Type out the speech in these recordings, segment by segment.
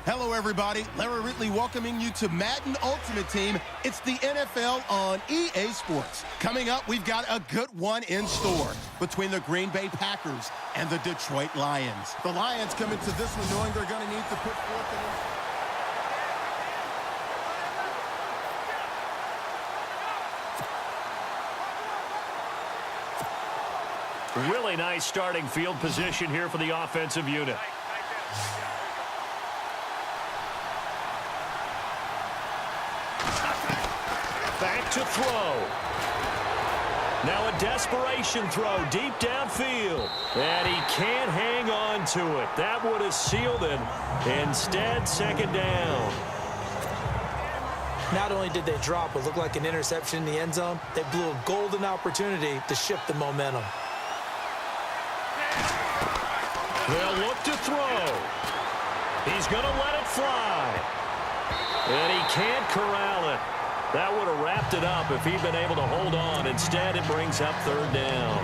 Hello, everybody. Larry Ridley welcoming you to Madden Ultimate Team. It's the NFL on EA Sports. Coming up, we've got a good one in store between the Green Bay Packers and the Detroit Lions. The Lions come into this one knowing they're going to need to put forth an really nice starting field position here for the offensive unit. Back to throw. Now a desperation throw deep downfield. And he can't hang on to it. That would have sealed it. Instead, second down. Not only did they drop what looked like an interception in the end zone, they blew a golden opportunity to shift the momentum. They'll look to throw. He's going to let it fly. And he can't corral it. That would have wrapped it up if he'd been able to hold on. Instead, it brings up third down.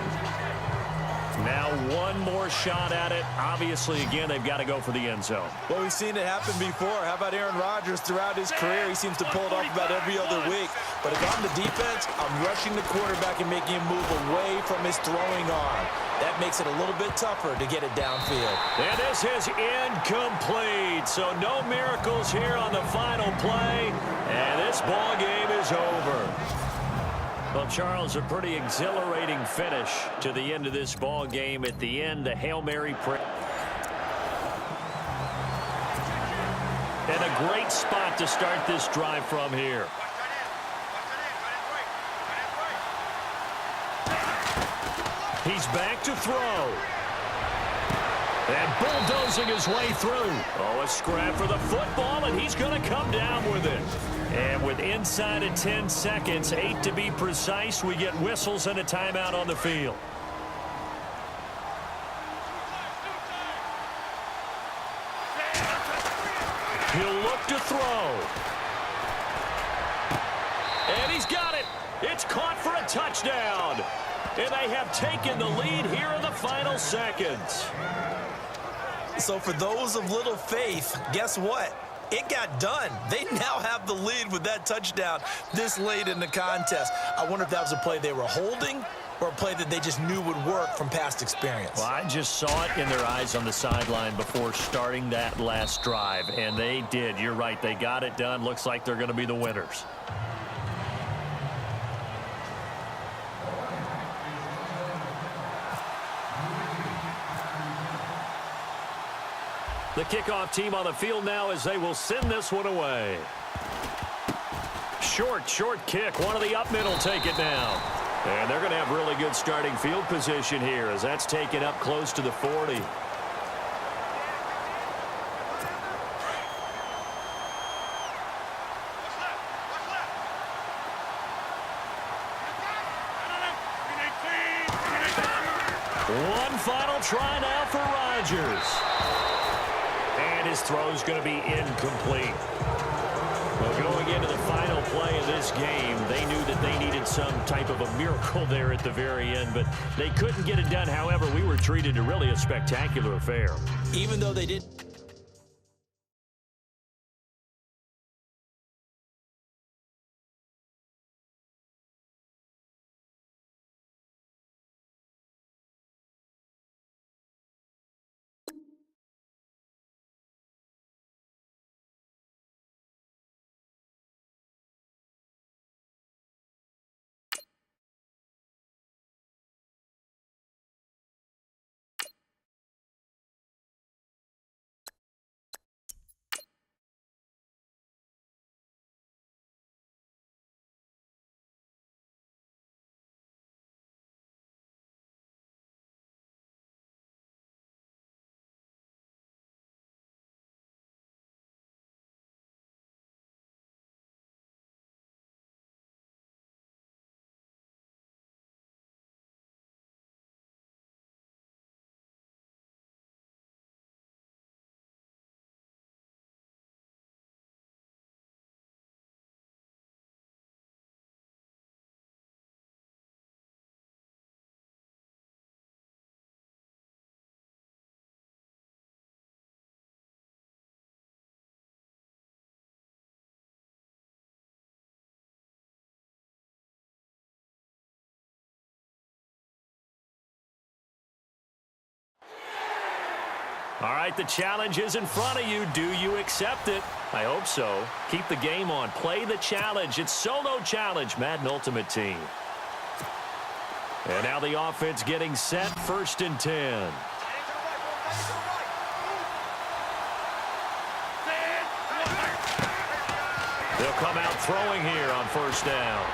Now one more shot at it. Obviously, again, they've got to go for the end zone. Well, we've seen it happen before. How about Aaron Rodgers throughout his career? He seems to pull it off about every other week. But if I'm the defense, I'm rushing the quarterback and making him move away from his throwing arm. That makes it a little bit tougher to get it downfield. And this is incomplete. So no miracles here on the final play. And this ball game is over. Well, Charles, a pretty exhilarating finish to the end of this ball game. At the end, the Hail Mary prayer. And a great spot to start this drive from here. He's back to throw. And bulldozing his way through. Oh, a scrap for the football, and he's going to come down with it. And with inside of 10 seconds, 8 to be precise, we get whistles and a timeout on the field. He'll look to throw. And he's got it. It's caught for a touchdown. And they have taken the lead here in the final seconds. So for those of little faith, guess what? It got done. They now have the lead with that touchdown this late in the contest. I wonder if that was a play they were holding or a play that they just knew would work from past experience. Well, I just saw it in their eyes on the sideline before starting that last drive, and they did. You're right. They got it done. Looks like they're going to be the winners. The kickoff team on the field now as they will send this one away. Short kick. One of the up middle take it down. And they're going to have really good starting field position here as that's taken up close to the 40. One final try now for Rodgers. And his throw is going to be incomplete. Well, going into the final play of this game, they knew that they needed some type of a miracle there at the very end, but they couldn't get it done. However, we were treated to really a spectacular affair. Even though they did All right, the challenge is in front of you. Do you accept it? I hope so. Keep the game on. Play the challenge. It's solo challenge, Madden Ultimate Team. And now the offense getting set, 1st and 10. They'll come out throwing here on 1st down.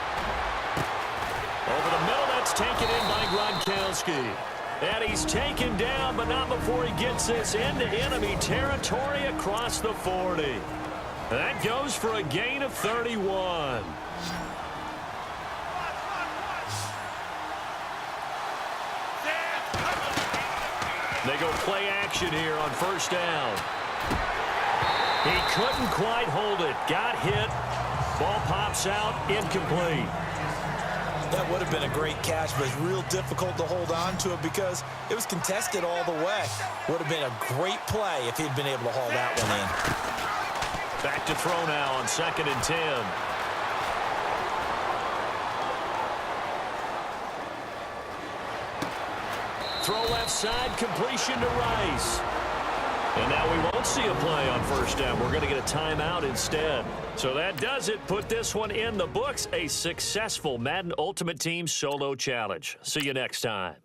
Over the middle, that's taken in by Gronkowski. And he's taken down, but not before he gets this into enemy territory across the 40. That goes for a gain of 31. They go play action here on 1st down. He couldn't quite hold it. Got hit. Ball pops out. Incomplete. That would have been a great catch, but it's real difficult to hold on to it because it was contested all the way. Would have been a great play if he'd been able to haul that one in. Back to throw now on 2nd and 10. Throw left side, completion to Rice. And now we won't see a play on 1st down. We're going to get a timeout instead. So that does it. Put this one in the books. A successful Madden Ultimate Team solo challenge. See you next time.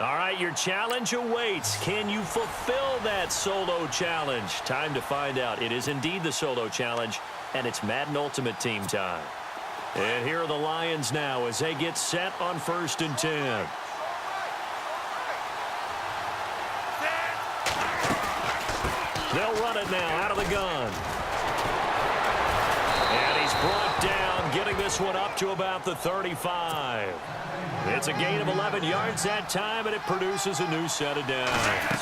All right, your challenge awaits. Can you fulfill that solo challenge? Time to find out. It is indeed the solo challenge, and it's Madden Ultimate Team time. And here are the Lions now as they get set on 1st and 10. They'll run it now out of the gun. And he's brought down, getting this one up to about the 35. It's a gain of 11 yards that time, and it produces a new set of downs.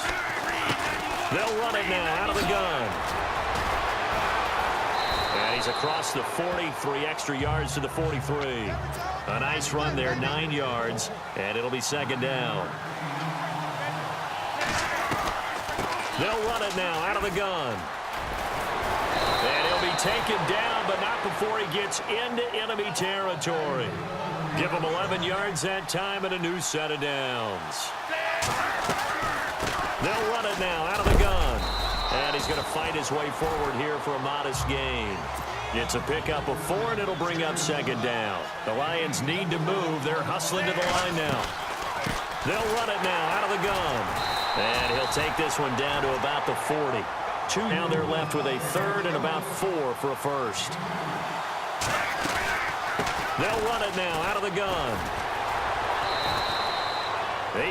They'll run it now out of the gun. And he's across the 40, 3 extra yards to the 43. A nice run there, 9 yards, and it'll be 2nd down. They'll run it now out of the gun. And he'll be taken down, but not before he gets into enemy territory. Give him 11 yards that time and a new set of downs. They'll run it now out of the gun. And he's going to fight his way forward here for a modest gain. It's a pickup of 4, and it'll bring up 2nd down. The Lions need to move. They're hustling to the line now. They'll run it now out of the gun. And he'll take this one down to about the 40. 2 now they're left with a 3rd and about 4 for a 1st. They'll run it now out of the gun.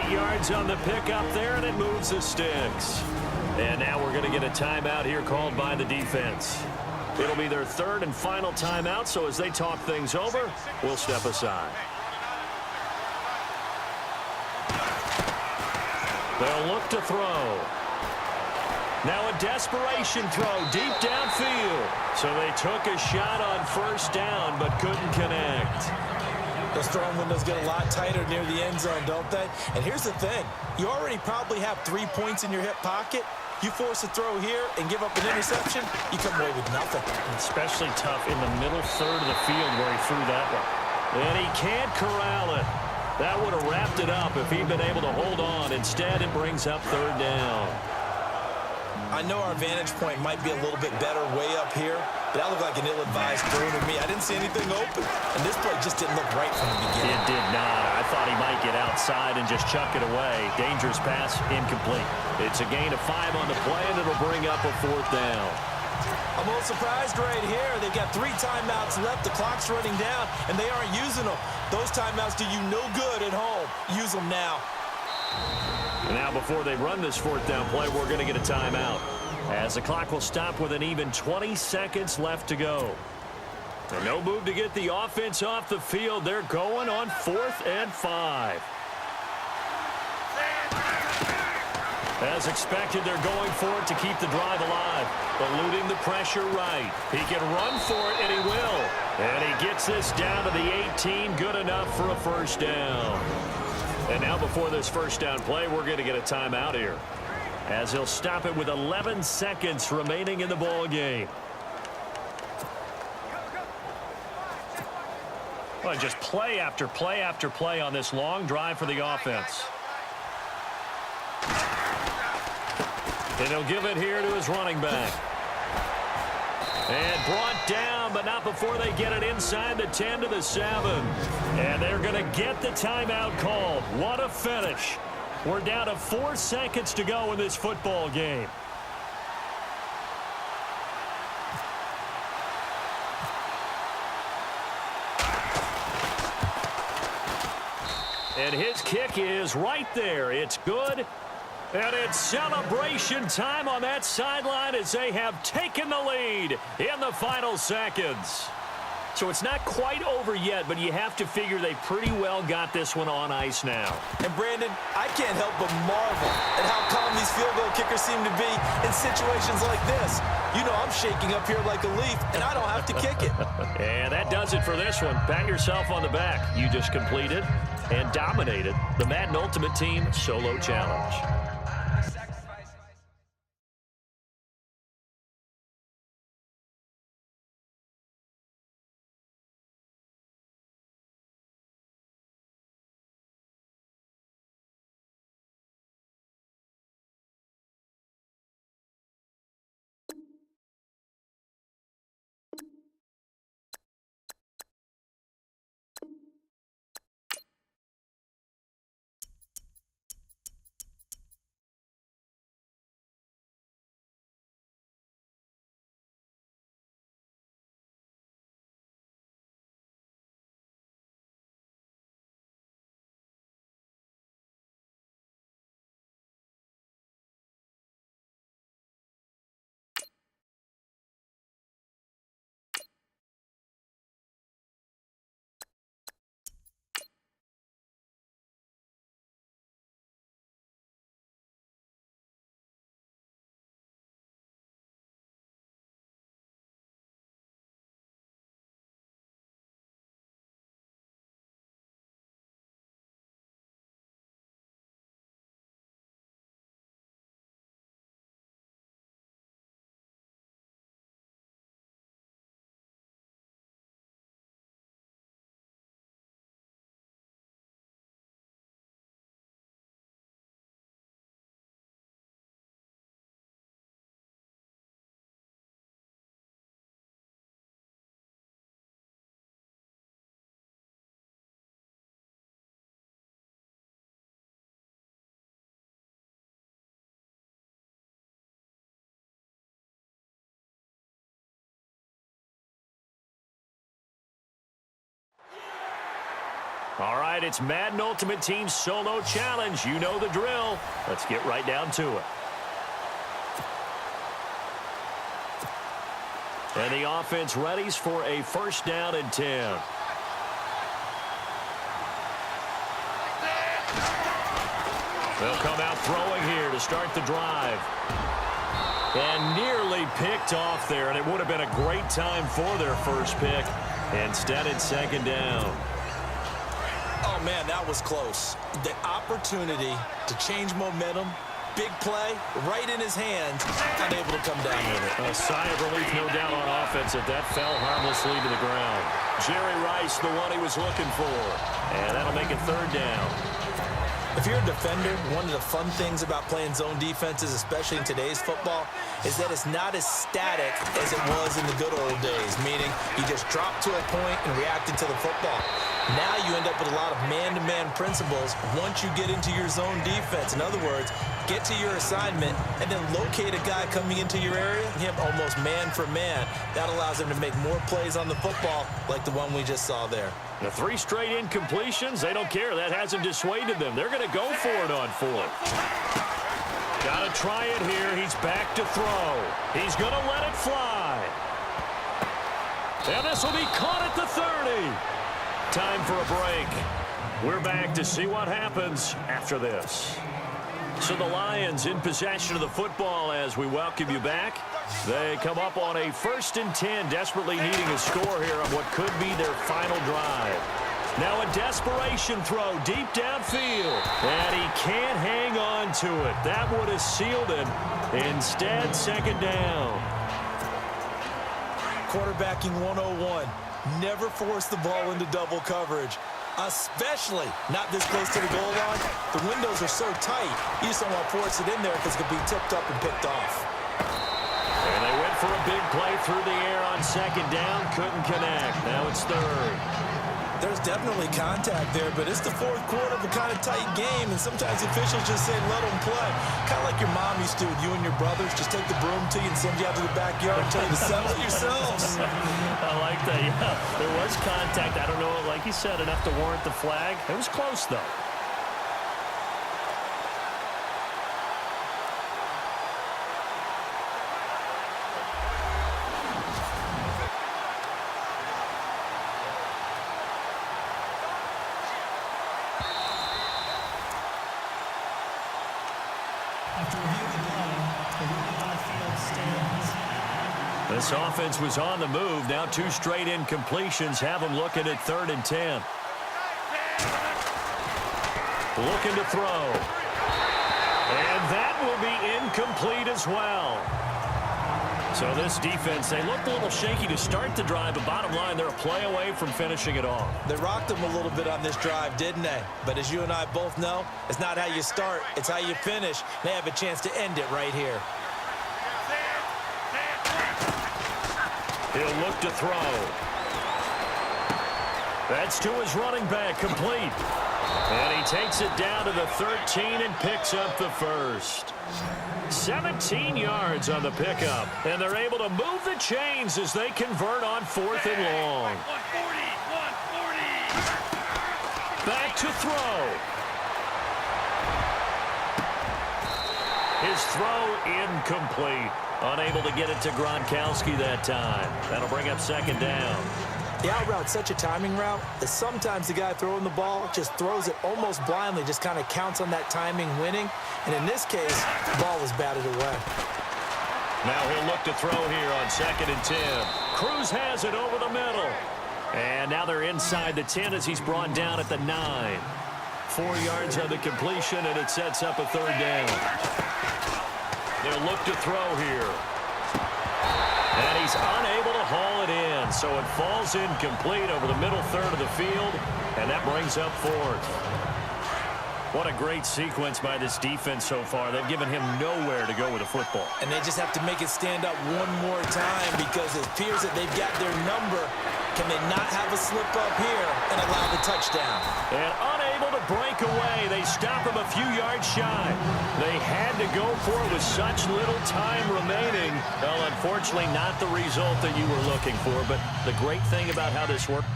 8 yards on the pickup there, and it moves the sticks. And now we're going to get a timeout here called by the defense. It'll be their 3rd and final timeout, so as they talk things over, we'll step aside. They'll look to throw. Now a desperation throw deep downfield. So they took a shot on first down but couldn't connect. Those throwing windows get a lot tighter near the end zone, don't they? And here's the thing. You already probably have 3 points in your hip pocket. You force a throw here and give up an interception, you come away with nothing. Especially tough in the middle third of the field where he threw that one. And he can't corral it. That would have wrapped it up if he'd been able to hold on. Instead, it brings up third down. I know our vantage point might be a little bit better way up here, but that looked like an ill-advised throw to me. I didn't see anything open, and this play just didn't look right from the beginning. It did not. I thought he might get outside and just chuck it away. Dangerous pass, incomplete. It's a gain of 5 on the play, and it'll bring up a fourth down. I'm a little surprised right here. They've got 3 timeouts left. The clock's running down, and they aren't using them. Those timeouts do you no good at home. Use them now. And now before they run this fourth down play, we're going to get a timeout, as the clock will stop with an even 20 seconds left to go. And no move to get the offense off the field. They're going on 4th and 5. As expected, they're going for it to keep the drive alive, eluding the pressure right. He can run for it, and he will. And he gets this down to the 18, good enough for a first down. And now before this first down play, we're going to get a timeout here, as he'll stop it with 11 seconds remaining in the ball game. Well, just play after play after play on this long drive for the offense. And he'll give it here to his running back. And brought down, but not before they get it inside the 10 to the 7. And they're going to get the timeout called. What a finish. We're down to 4 seconds to go in this football game. And his kick is right there. It's good. And it's celebration time on that sideline as they have taken the lead in the final seconds. So it's not quite over yet, but you have to figure they pretty well got this one on ice now. And, Brandon, I can't help but marvel at how calm these field goal kickers seem to be in situations like this. You know I'm shaking up here like a leaf, and I don't have to kick it. And that does it for this one. Pat yourself on the back. You just completed and dominated the Madden Ultimate Team Solo Challenge. All right, it's Madden Ultimate Team Solo Challenge. You know the drill. Let's get right down to it. And the offense readies for a first down and 10. They'll come out throwing here to start the drive. And nearly picked off there, and it would have been a great time for their first pick. Instead, it's second down. Oh, man, that was close. The opportunity to change momentum, big play, right in his hands, unable to come down with it. A sigh of relief, no doubt, on offense that fell harmlessly to the ground. Jerry Rice, the one he was looking for. And that'll make it third down. If you're a defender, one of the fun things about playing zone defenses, especially in today's football, is that it's not as static as it was in the good old days, meaning you just drop to a point and react to the football. Now you end up with a lot of man-to-man principles once you get into your zone defense. In other words, get to your assignment and then locate a guy coming into your area, him almost man for man. That allows him to make more plays on the football like the one we just saw there. The 3 straight incompletions, they don't care. That hasn't dissuaded them. They're going to go for it on 4th. Got to try it here. He's back to throw. He's going to let it fly. And this will be caught at the 30. Time for a break. We're back to see what happens after this. So the Lions in possession of the football as we welcome you back. They come up on a 1st and 10, desperately needing a score here on what could be their final drive. Now a desperation throw deep downfield. And he can't hang on to it. That would have sealed it. Instead, second down. Quarterbacking 101. Never force the ball into double coverage, especially not this close to the goal line. The windows are so tight, you just don't want to force it in there because it could be tipped up and picked off. And they went for a big play through the air on second down. Couldn't connect. Now it's third. There's definitely contact there, but it's the 4th quarter of a kind of tight game, and sometimes officials just say, let them play. Kind of like your mom used to with you and your brothers. Just take the broom to you and send you out to the backyard and tell you to settle it yourselves. I like that, yeah. There was contact. I don't know, like you said, enough to warrant the flag. It was close, though. This offense was on the move. Now 2 straight incompletions have them looking at 3rd and 10. Looking to throw. And that will be incomplete as well. So this defense, they looked a little shaky to start the drive, but bottom line, they're a play away from finishing it off. They rocked them a little bit on this drive, didn't they? But as you and I both know, it's not how you start, it's how you finish. They have a chance to end it right here. He'll look to throw. That's to his running back, complete. And he takes it down to the 13 and picks up the first. 17 yards on the pickup. And they're able to move the chains as they convert on 4th and long. Back to throw. His throw incomplete. Unable to get it to Gronkowski that time. That'll bring up second down. The out route's such a timing route that sometimes the guy throwing the ball just throws it almost blindly, just kind of counts on that timing winning. And in this case, the ball was batted away. Now he'll look to throw here on 2nd and 10. Cruz has it over the middle. And now they're inside the 10 as he's brought down at the 9. 4 yards on the completion, and it sets up a 3rd down. They'll look to throw here. And he's unable to haul it in, so it falls incomplete over the middle 3rd of the field, and that brings up 4th. What a great sequence by this defense so far. They've given him nowhere to go with the football. And they just have to make it stand up one more time because it appears that they've got their number. Can they not have a slip up here and allow the touchdown? And unable to break away. They stop him a few yards shy. They had to go for it with such little time remaining. Well, unfortunately, not the result that you were looking for. But the great thing about how this worked.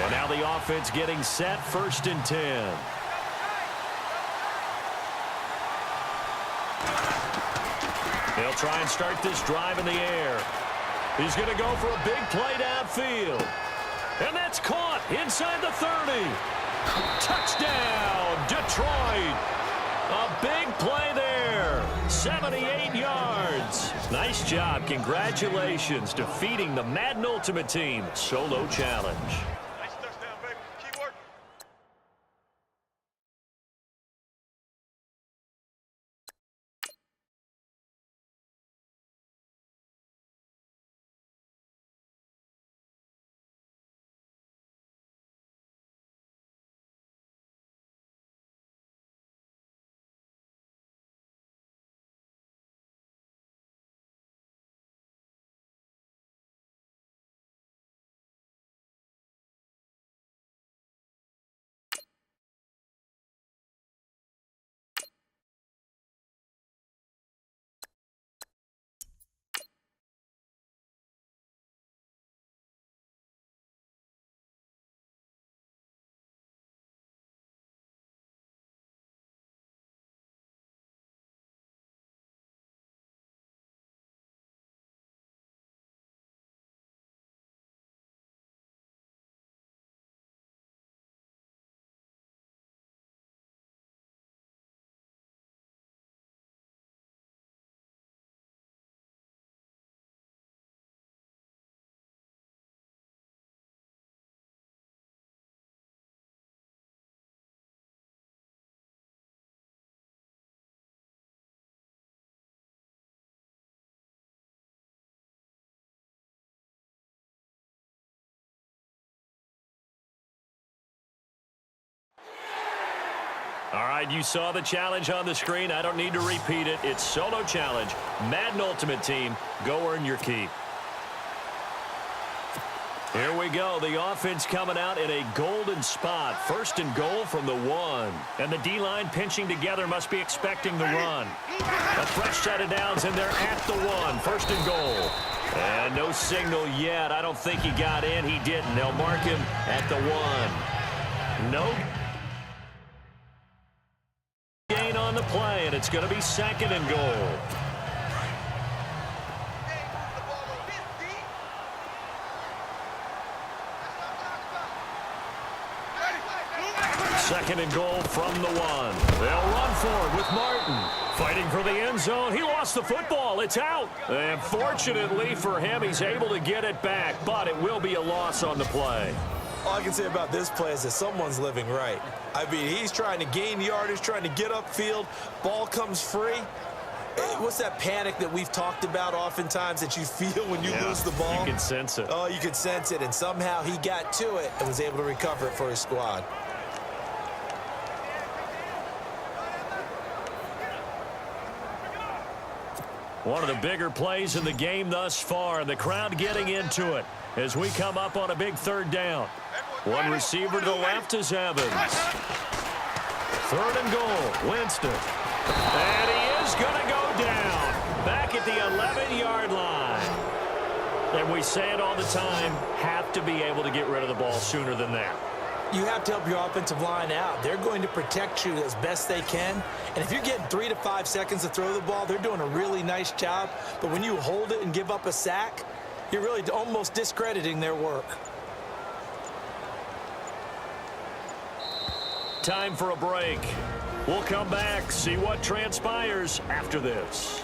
And now the offense getting set, 1st and 10. They'll try and start this drive in the air. He's going to go for a big play downfield. And that's caught inside the 30. Touchdown, Detroit. A big play there. 78 yards. Nice job. Congratulations, defeating the Madden Ultimate Team solo challenge. Nice touchdown, baby. Keep working. All right, you saw the challenge on the screen. I don't need to repeat it. It's solo challenge. Madden Ultimate Team, go earn your keep. Here we go. The offense coming out in a golden spot. First and goal from the 1. And the D-line pinching together must be expecting the run. A fresh set of downs, and they're at the 1. First and goal. And no signal yet. I don't think he got in. He didn't. They'll mark him at the 1. No gain on the play, and it's going to be second and goal. Second and goal from the 1. They'll run forward with Martin. Fighting for the end zone. He lost the football. It's out. And fortunately for him, he's able to get it back, but it will be a loss on the play. All I can say about this play is that someone's living right. I mean, he's trying to gain yardage, trying to get upfield. Ball comes free. What's that panic that we've talked about oftentimes that you feel when you lose the ball? You can sense it. Oh, you can sense it, and somehow he got to it and was able to recover it for his squad. One of the bigger plays in the game thus far, and the crowd getting into it as we come up on a big third down. One receiver to the left is Evans. Third and goal, Winston. And he is going to go down back at the 11-yard line. And we say it all the time, have to be able to get rid of the ball sooner than that. You have to help your offensive line out. They're going to protect you as best they can. And if you're getting 3 to 5 seconds to throw the ball, they're doing a really nice job. But when you hold it and give up a sack, you're really almost discrediting their work. Time for a break. We'll come back, see what transpires after this.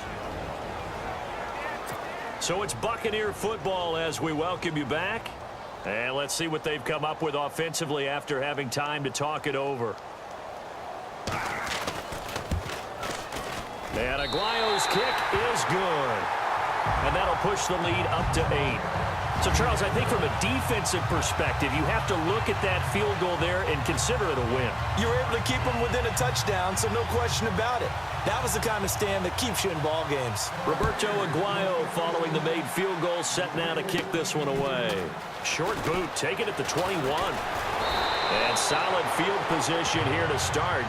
So it's Buccaneer football as we welcome you back. And let's see what they've come up with offensively after having time to talk it over. And Aguayo's kick is good. And that'll push the lead up to 8. So, Charles, I think from a defensive perspective, you have to look at that field goal there and consider it a win. You were able to keep them within a touchdown, so no question about it. That was the kind of stand that keeps you in ball games. Roberto Aguayo following the made field goal, set now to kick this one away. Short boot, taken at the 21. And solid field position here to start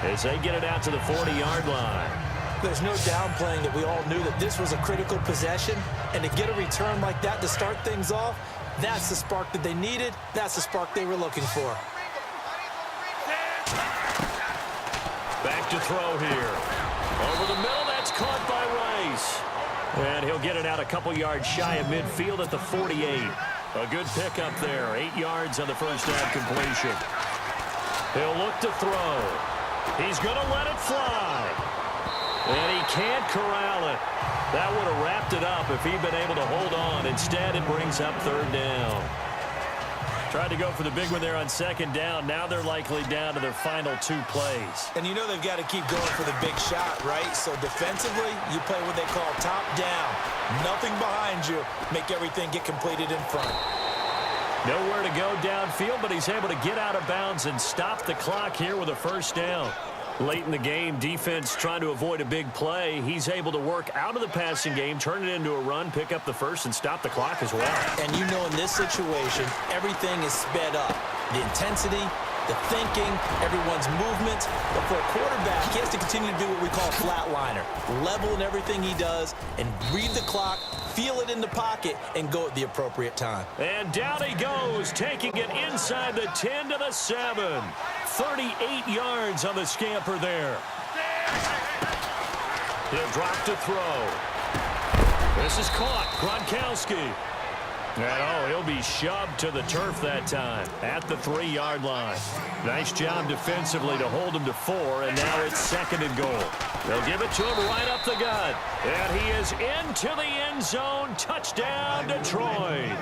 as they get it out to the 40-yard line. There's no downplaying that we all knew that this was a critical possession, and to get a return like that to start things off, that's the spark that they needed. That's the spark they were looking for. Back to throw here. Over the middle, that's caught by Rice. And he'll get it out a couple yards shy of midfield at the 48. A good pickup there. 8 yards on the first down completion. He'll look to throw. He's going to let it fly. And he can't corral it. That would have wrapped it up if he'd been able to hold on. Instead, it brings up third down. Tried to go for the big one there on second down. Now they're likely down to their final 2 plays. And you know they've got to keep going for the big shot, right? So defensively, you play what they call top down. Nothing behind you. Make everything get completed in front. Nowhere to go downfield, but he's able to get out of bounds and stop the clock here with a first down. Late in the game, defense trying to avoid a big play. He's able to work out of the passing game, turn it into a run, pick up the first, and stop the clock as well. And you know in this situation, everything is sped up. The intensity, the thinking, everyone's movement. But for a quarterback, he has to continue to do what we call a flatliner. Level in everything he does and read the clock, feel it in the pocket, and go at the appropriate time. And down he goes, taking it inside the 10 to the 7. 38 yards on the scamper there. He'll drop to throw. This is caught. Gronkowski. And he'll be shoved to the turf that time at the 3-yard line. Nice job defensively to hold him to 4, and now it's 2nd and goal. They'll give it to him right up the gut. And he is into the end zone. Touchdown, Detroit.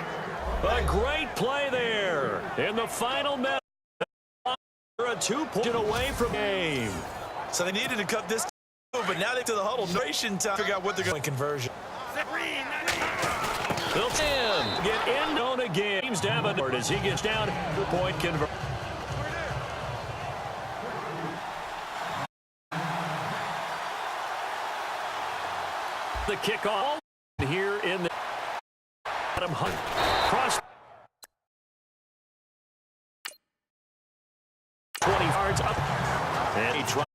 A great play there in the final minute. A 2-point away from game. So they needed to cut this, but now they're to the huddle. Nation time to figure out what they're going to conversion. Built in. Get in on again. James Davenport as he gets down. 2-point conversion. The kickoff here in the Adam Hunt. Cross 20 yards up. And he tried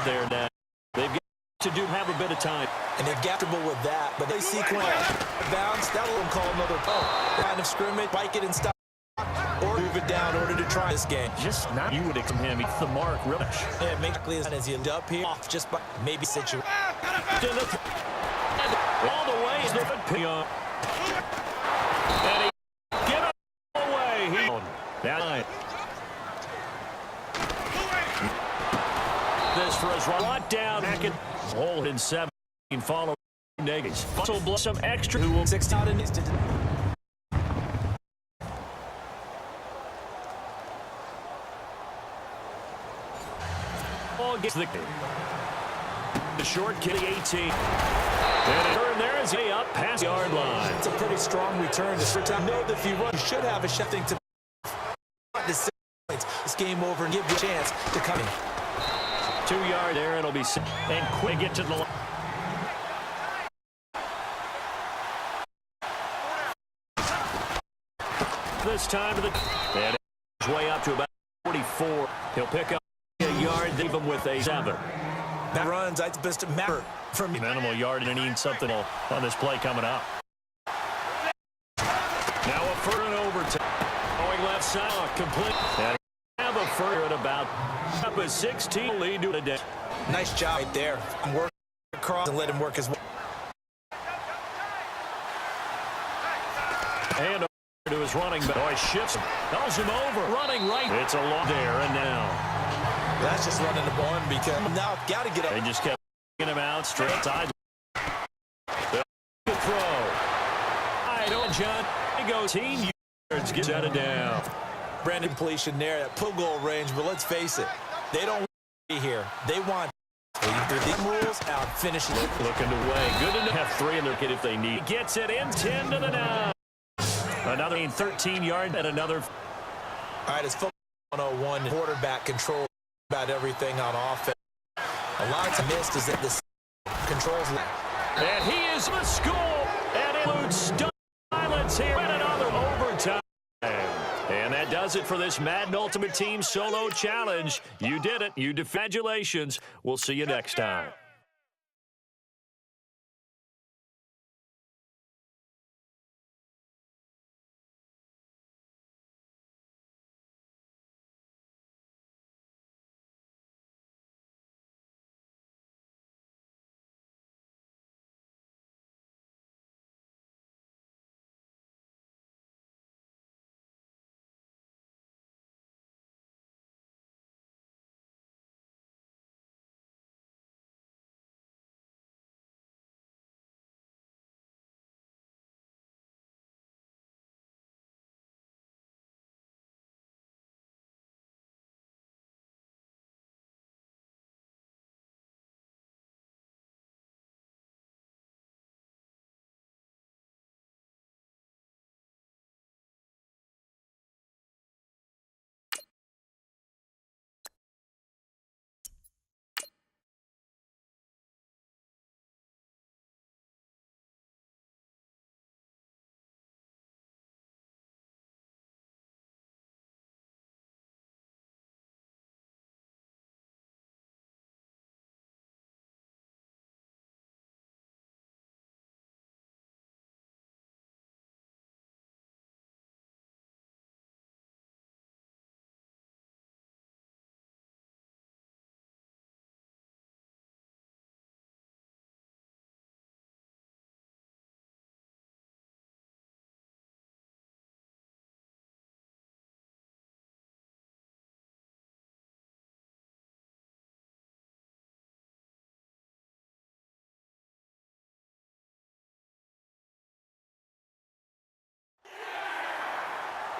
there now. They've got to have a bit of time. And they're adaptable with that, but they sequence bounce. That'll let them call another line of scrimmage, spike it and stop, or move it down in order to try this game. Just not you would expect him. He's the mark, really. Yeah, make it clear as you end up here, off just by maybe situation. All the way is the pick on. And he get it away. Now this for his run down. Back and hold in 17. Follow negatives. So bless some extra. Who will 16 out in instant. Ball gets the short kick 18. And there is a up past the yard line. It's a pretty strong return. This time, know that if you run, you should have a shot thing to this game over and give you a chance to come in. 2 yard there. It'll be and quick get to the line. This time to the and it's way up to about 44. He'll pick up a yard, leave him with a 7. That runs, that's best matter from minimal yard, and need something on this play coming up. Now a further and overtime. Going left side, complete. And have a further at about up a 16 lead to the day. Nice job right there. Work across and let him work his way. And to his running back. Boy, shifts him. Calls him over. Running right. It's a long there and now. That's just running the ball because now got to get up. They just kept him out straight side. The throw. I don't, John. He goes 18 yards. Gets out of down. Brandon completion there at pull goal range, but let's face it, they don't be here. They want either these rules out, finish it. Looking away. Good enough to have 3 in their kit if they need. Gets it in 10 to the 9. Another 13 yard and another. All right, it's football 101. Quarterback control about everything on offense. A lot of missed is that this controls. And he is the school, and it includes silence here and another overtime. And that does it for this Madden Ultimate Team Solo Challenge. You did it. Congratulations. We'll see you next time.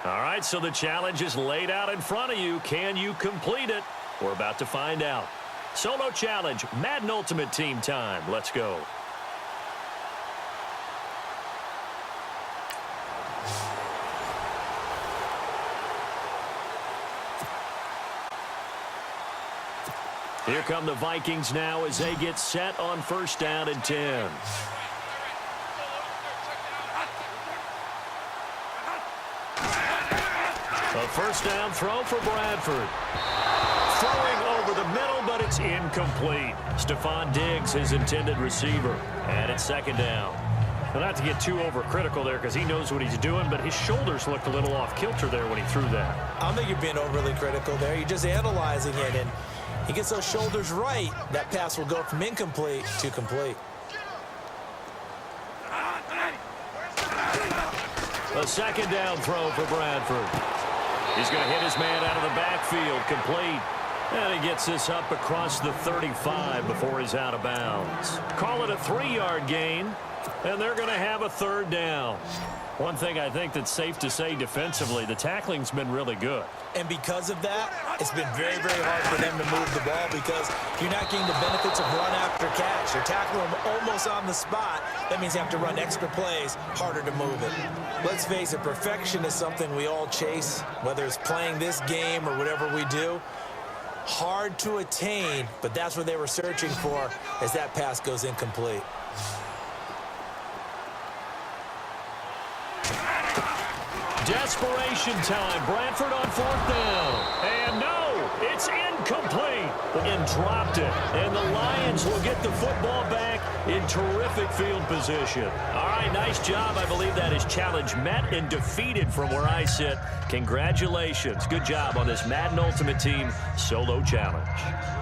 All right, so the challenge is laid out in front of you. Can you complete it? We're about to find out. Solo challenge, Madden Ultimate Team time. Let's go. Here come the Vikings now as they get set on 1st down and 10. A 1st down throw for Bradford. Throwing over the middle, but it's incomplete. Stephon Diggs, his intended receiver. And it's 2nd down. Well, not to get too overcritical there because he knows what he's doing, but his shoulders looked a little off kilter there when he threw that. I don't think you're being overly critical there. You're just analyzing it, and he gets those shoulders right. That pass will go from incomplete to complete. A 2nd down throw for Bradford. He's going to hit his man out of the backfield, complete. And he gets this up across the 35 before he's out of bounds. Call it a 3-yard gain, and they're going to have a 3rd down. One thing I think that's safe to say defensively, the tackling's been really good. And because of that, it's been very, very hard for them to move the ball because you're not getting the benefits of run after catch. You're tackling them almost on the spot. That means you have to run extra plays, harder to move it. Let's face it, perfection is something we all chase, whether it's playing this game or whatever we do. Hard to attain, but that's what they were searching for as that pass goes incomplete. Desperation time. Bradford on 4th down. And no, it's incomplete. And dropped it. And the Lions will get the football back in terrific field position. All right, nice job. I believe that is challenge met and defeated from where I sit. Congratulations. Good job on this Madden Ultimate Team solo challenge.